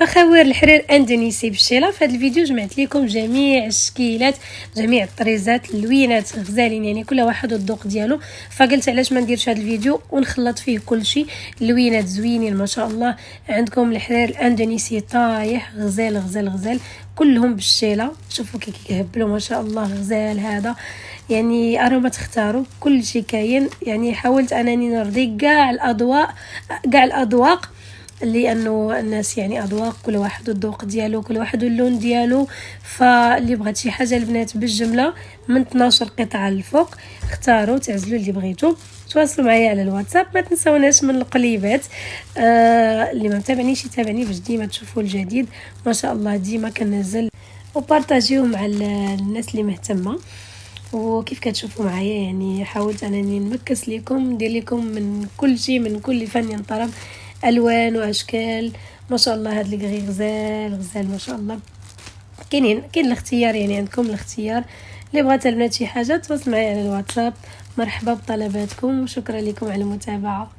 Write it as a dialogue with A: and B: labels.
A: مخاوير الحرير اندونيسي بالشيله. في هذا الفيديو جمعت لكم جميع الشكيلات، جميع الطريزات اللوينات غزالين، يعني كل واحد والذوق ديالو. فقلت علاش ما نديرش هذا الفيديو ونخلط فيه كل شيء. اللوينات زوينين ما شاء الله. عندكم الحرير الاندونيسي طايح غزال غزال غزال، كلهم بالشيله. شوفوا كي كيهبلوا ما شاء الله غزال هذا. يعني اروما تختاروا كل شيء كاين. يعني حاولت انني نرضي كاع الاضواء كاع الاذواق، لانه الناس يعني اذواق، كل واحد الذوق ديالو، كل واحد اللون ديالو. فاللي بغات شي حاجه البنات بالجمله من 12 قطعه للفوق اختاروا تعزلوا اللي بغيتو. تواصلوا معايا على الواتساب، ما تنسوناش من القليبات. اللي ما متابعنيش يتابعني باش ديما تشوفوا الجديد ما شاء الله. ديما كننزل وبارطاجيوه مع الناس اللي مهتمه. وكيف كتشوفوا معايا يعني حاولت انني نمكس لكم، ندير لكم من كل شيء، من كل فن ينطرب، الوان واشكال ما شاء الله. هاد لي غزال غزال ما شاء الله. كاين الاختيار، يعني عندكم الاختيار. اللي بغات البنات شي حاجه تواصل معايا على الواتساب. مرحبا بطلباتكم وشكرا لكم على المتابعه.